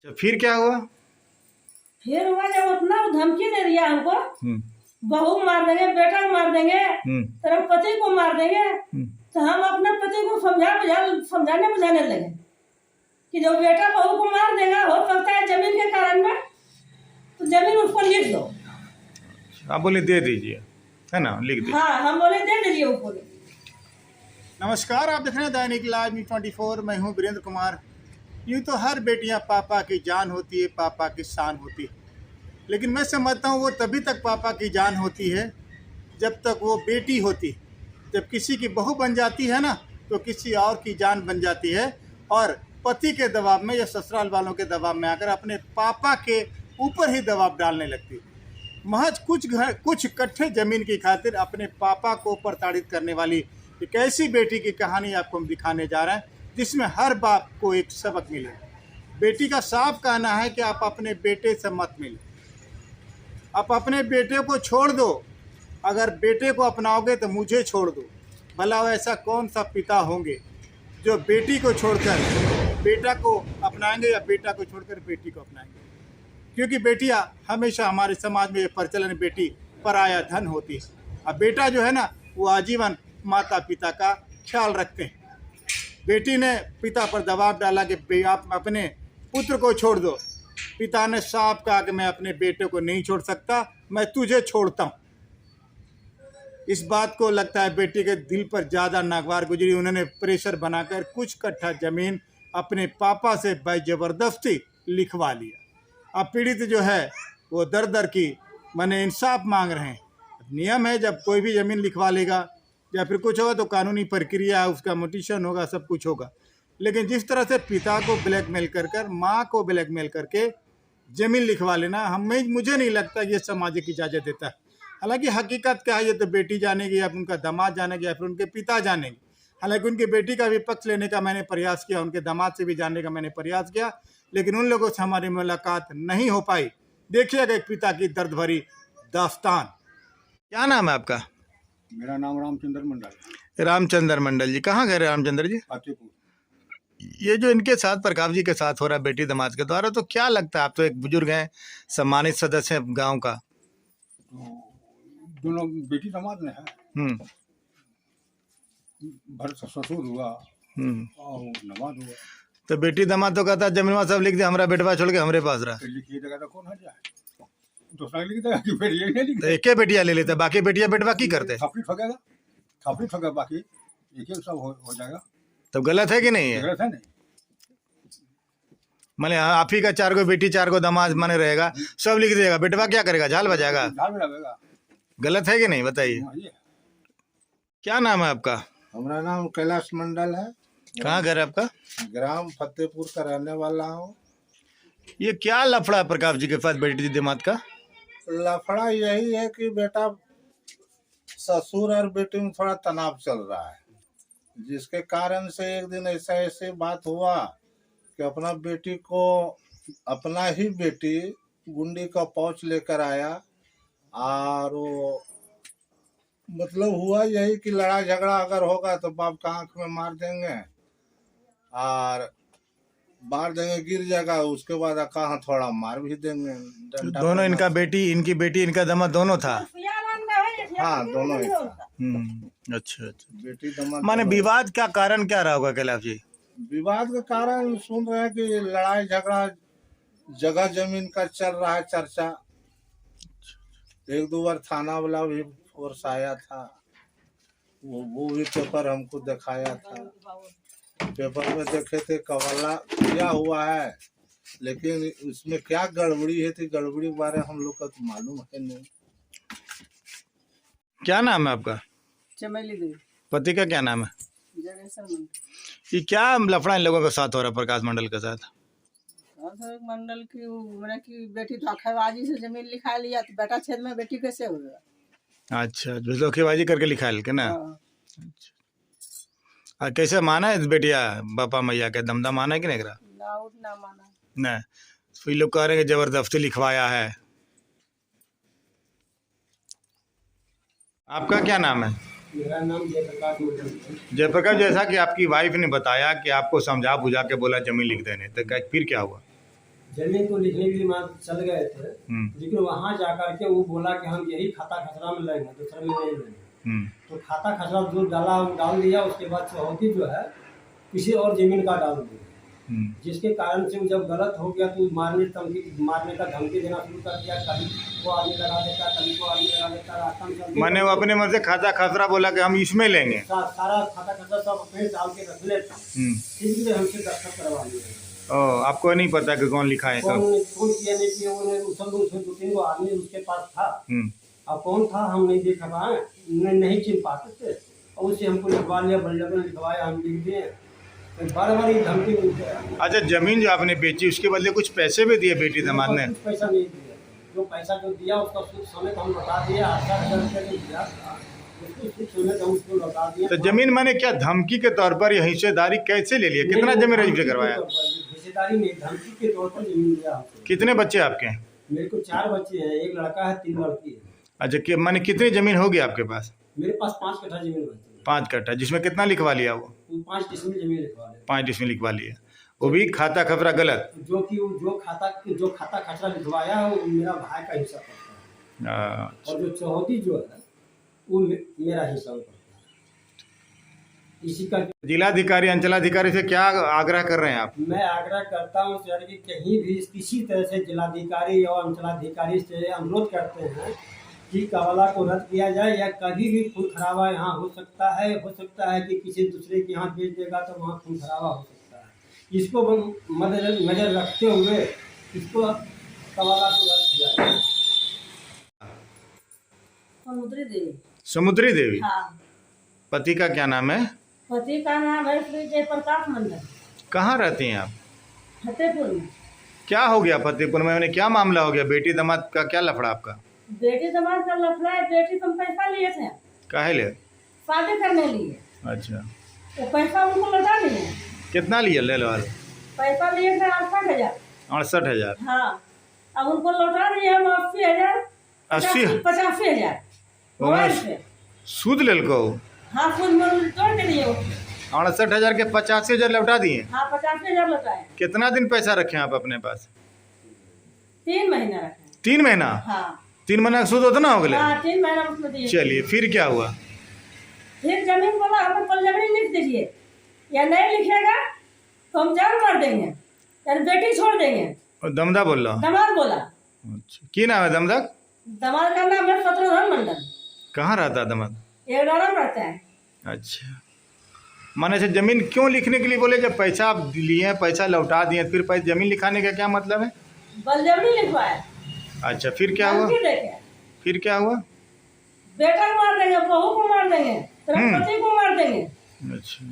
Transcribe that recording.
तो फिर क्या हुआ? फिर हुआ जब उतना धमकी दे दिया हमको, हम्म बहू मार देंगे, बेटा को मार देंगे, तेरा पति को मार देंगे। तो हम अपने पति को समझाने बुझाने लगे कि जो बेटा बहू को मार देगा हो सकता है जमीन के कारण में, तो जमीन उसको लिख दो। आप बोले दे दीजिए, है ना, लिख दीजिए। हाँ, हम बोले दे दीजिए उसको। नमस्कार, आप देख रहे हैं दैनिक लाइव न्यूज़ 24। मैं हूं वीरेंद्र कुमार। यूँ तो हर बेटियां पापा की जान होती है, पापा की शान होती है, लेकिन मैं समझता हूँ वो तभी तक पापा की जान होती है जब तक वो बेटी होती है। जब किसी की बहू बन जाती है ना, तो किसी और की जान बन जाती है और पति के दबाव में या ससुराल वालों के दबाव में आकर अपने पापा के ऊपर ही दबाव डालने लगती है। महज कुछ कट्ठे जमीन की खातिर अपने पापा को प्रताड़ित करने वाली एक ऐसी बेटी की कहानी आपको हम दिखाने जा रहे हैं, जिसमें हर बाप को एक सबक मिले। बेटी का साफ कहना है कि आप अपने बेटे से मत मिले, आप अपने बेटे को छोड़ दो। अगर बेटे को अपनाओगे तो मुझे छोड़ दो। भला ऐसा कौन सा पिता होंगे जो बेटी को छोड़कर बेटा को अपनाएंगे या बेटा को छोड़कर बेटी को अपनाएंगे? क्योंकि बेटियां हमेशा हमारे समाज में ये प्रचलन, बेटी पराया धन होती है। अब बेटा जो है ना, वो आजीवन माता पिता का ख्याल रखते हैं। बेटी ने पिता पर दबाव डाला कि आप अपने पुत्र को छोड़ दो। पिता ने साफ कहा कि मैं अपने बेटे को नहीं छोड़ सकता, मैं तुझे छोड़ता हूँ। इस बात को लगता है बेटी के दिल पर ज़्यादा नागवार गुजरी। उन्होंने प्रेशर बनाकर कुछ कट्ठा जमीन अपने पापा से ज़बरदस्ती लिखवा लिया। अब पीड़ित जो है वो दर दर की माने इंसाफ मांग रहे हैं। नियम है, जब कोई भी ज़मीन लिखवा लेगा या फिर कुछ होगा तो कानूनी प्रक्रिया है, उसका मोटिशन होगा, सब कुछ होगा। लेकिन जिस तरह से पिता को ब्लैकमेल कर माँ को ब्लैकमेल करके ज़मीन लिखवा लेना, मुझे नहीं लगता कि ये सामाजिक इजाज़त देता है। हालांकि हकीकत क्या है ये तो बेटी जानेगी या उनका दामाद जानेगी या फिर उनके पिता जानेंगे। हालांकि उनकी बेटी का भी पक्ष लेने का मैंने प्रयास किया, उनके दामाद से भी जानने का मैंने प्रयास किया, लेकिन उन लोगों से हमारी मुलाकात नहीं हो पाई। देखिएगा एक पिता की दर्द भरी दास्तान। क्या नाम है आपका? मेरा नाम रामचंद्र मंडल। रामचंद्र मंडल जी, कहाँ गए रामचंद्र जी? फतेहपुर। ये जो इनके साथ प्रकाश जी के साथ हो रहा है बेटी दामाद के द्वारा, तो क्या लगता है? आप तो एक बुजुर्ग हैं, सम्मानित सदस्य हैं गांव का। तो दोनों बेटी दामाद में है। ससुर हुआ और नवाद हुआ। तो बेटी दामाद तो कहता जमीनवा सब लिख दे, हमारा बेटवा छोड़ के हमरे पास रहा। लिखिए जगह तो कौन हट जाए, दूसरा लिख देगा कि बेटिया नहीं लिख तो एक बेटिया ले लेते, बाकी बेटिया बेटवा की करते? थपड़ी ठगेगा, थपड़ी ठगेगा, बाकी एक एक सब हो जाएगा। तो गलत है कि नहीं है? गलत है नहीं। माने आप ही का 4 गो बेटी 4 गो दामाद माने रहेगा, सब लिख देगा, बेटवा क्या करेगा? झाल बजाएगा। झाल में लगेगा। गलत है कि नहीं, बताइए। क्या नाम है आपका? हमारा नाम कैलाश मंडल है। कहाँ घर है आपका? ग्राम फतेहपुर का रहने वाला हूँ। ये क्या लफड़ा है प्रकाश जी के पास बेटी दामाद का? लफड़ा यही है कि बेटा ससुर और बेटी में थोड़ा तनाव चल रहा है, जिसके कारण से एक दिन ऐसे बात हुआ कि अपना ही बेटी गुंडी का पाउच लेकर आया और वो मतलब हुआ यही कि लड़ाई झगड़ा अगर होगा तो बाप का आंख में मार देंगे और गिर जाएगा, उसके बाद कहाँ थोड़ा मार भी देंगे। दोनों इनकी बेटी इनका दामाद दोनों था? हाँ, दोनों ही था। अच्छा। बेटी दामाद माने विवाद का कारण क्या रहा होगा कैलाश जी? विवाद के कारण सुन रहे हैं कि लड़ाई झगड़ा जगह जमीन का चल रहा है चर्चा। 1-2 बार थाना वाला भी फोर्स आया था, वो भी पेपर हमको दिखाया था। पेपर में देखे थे कवाला किया हुआ है, लेकिन उसमें क्या गड़बड़ी है थी, गड़बड़ी के बारे हम लोग का तो मालूम है नहीं। क्या नाम है आपका? चमेली देवी। पति का क्या नाम है? जगेश्वर मंडल। ये क्या लफड़ा इन लोगों के साथ हो रहा है प्रकाश मंडल के साथ? मंडल की बेटी धोखेबाजी से जमीन लिखा लिया, तो बेटा छेद में बेटी कैसे होगा? अच्छा, धोखेबाजी करके लिखा है ना? अच्छा। और कैसे माना है बेटिया बापा मैया के दमदा माना है कि नहीं करा? ना माना। नहीं, तो ये लोग कह रहे हैं कि जबरदस्ती लिखवाया है। आपका क्या नाम है? मेरा नाम जयप्रकाश मंडल। जयप्रकाश, जैसा कि आपकी वाइफ ने बताया कि आपको समझा बुझा के बोला जमीन लिख देने, तो फिर क्या हुआ? जमीन को लिखने के लिए वहाँ चल गए थे, लेकिन वहाँ जाकर के वो बोला कि हम यही खाता खसरा में लेंगे, दूसरा में नहीं लेंगे। तो खाता खसरा जो डाला वो डाल दिया। उसके बाद चौहदी जो है किसी और जमीन का डाल दिया, जिसके कारण से जब गलत हो गया तो मारने का धमकी देना शुरू कर दिया। कभी को आदमी लगा देता, कभी को आदमी लगा देता। रास्ता में चलते मैंने वो अपने मन से खाता खसरा बोला कि हम इसमें लेंगे, सारा खाता खसरा सब अपने डाल के रख लेता, इसलिए हमसे दस्तखत करवा लिया। आपको नहीं पता कि कौन लिखा है सब? कौन किया नहीं किया, उसमें 2-3 गो आदमी उसके पास था। अब कौन था हम नहीं देख पाए, नहीं चिन्ह पाते थे, और उससे हमको लिखवा लिया, बल्लभ ने लिखवाया, हम लिख दिए। बार बार ये धमकी मिलती है। अच्छा, जमीन जो आपने बेची उसके बदले कुछ पैसे भी दिए बेटी दामाद ने? कुछ पैसा नहीं दिया, जो पैसा जो दिया उसका सूद समेत हम लौटा दिए। 8,000 रुपये जो दिया उसको सूद समेत हम उसको लौटा दिए। तो जमीन मैंने क्या धमकी के तौर पर या हिस्सेदारी कैसे ले लिया? कितना जमीन रजिस्टर करवाया? हिस्सेदारी नहीं, धमकी के तौर पर जमीन लिया हमसे। कितने बच्चे आपके? मेरे को 4 बच्चे हैं, 1 लड़का है, 3 लड़की है। अच्छा, मैंने कितनी जमीन होगी आपके पास? मेरे पास 5 कट्ठा जमीन बची है। 5 कट्ठा, जिसमें कितना लिखवा लिया? वो 5 डिसमिल जमीन लिखवा ले। 5 डिसमिल लिखवा लिया, वो भी खाता खसरा गलत? जो खाता खसरा लिखवाया है वो मेरा भाई का हिस्सा पड़ता है, और जो चौहदी जो है वो मेरा हिस्सा पड़ता है। इसी का जिलाधिकारी अंचलाधिकारी से क्या आग्रह कर रहे हैं आप? मैं आग्रह करता हूँ सर कि कहीं भी किसी तरह से जिलाधिकारी और अंचलाधिकारी से अनुरोध करते हैं कि कवाला को रद्द किया जाए, या कभी भी खून खराबा यहाँ हो सकता है कि किसी दूसरे के यहाँ भेज देगा तो वहाँ खून खराबा हो सकता है। इसको नजर रखते हुए इसको कवाला को रद्द किया जाए। समुद्री देवी। समुद्री देवी? हाँ। पति का क्या नाम है? पति का नाम है श्री जयप्रकाश मंडल। कहाँ रहती हैं आप? फतेहपुर में। क्या हो गया फतेहपुर में? उन्हें क्या मामला हो गया? बेटी दामाद का क्या लफड़ा आपका? बेटी दामाद का लफड़ा है। बेटी तुम पैसा लिए थे काहे ले? शादी करने लिए। अच्छा, वो पैसा उनको लौटा दिए। कितना लिया? ले लो पैसा लिए थे 68,000। 68,000? हाँ, अब उनको लौटा दिए हम 80,000। 85,000 मोबाइल से सूद ले लो? हाँ, सूद में तोड़ के दिए। 68,000 के 85,000 लौटा दिए? हाँ, 85,000 लौटाए। कितना दिन पैसा रखे आप अपने पास? 3 महीना रखे। 3 महीना? हाँ। 3 महीना का सूद उतना हो गया? हाँ, 3 महीना उसमें दिए। चलिए, फिर क्या हुआ? फिर जमीन बोला हम पर जमीन लिख दीजिए, या नहीं लिखेगा तो हम जान मार देंगे, यानी बेटी छोड़ देंगे। और दमदा बोल रहा? दामाद बोला। अच्छा, की नाम है दमदा? दामाद का नाम है शत्रुघ्न मंडल। कहाँ रहता है दमाद? एगडारा में रहता है। अच्छा, माने से जमीन क्यों लिखने के लिए बोले? जब पैसा आप लिए, पैसा लौटा दिए, फिर पैसा जमीन लिखाने का क्या मतलब है? बलजबरी लिखवाया। अच्छा, फिर क्या हुआ? फिर क्या हुआ? बेटा को मार देंगे, बहू को मार देंगे, तेरे पति को मार देंगे। अच्छा,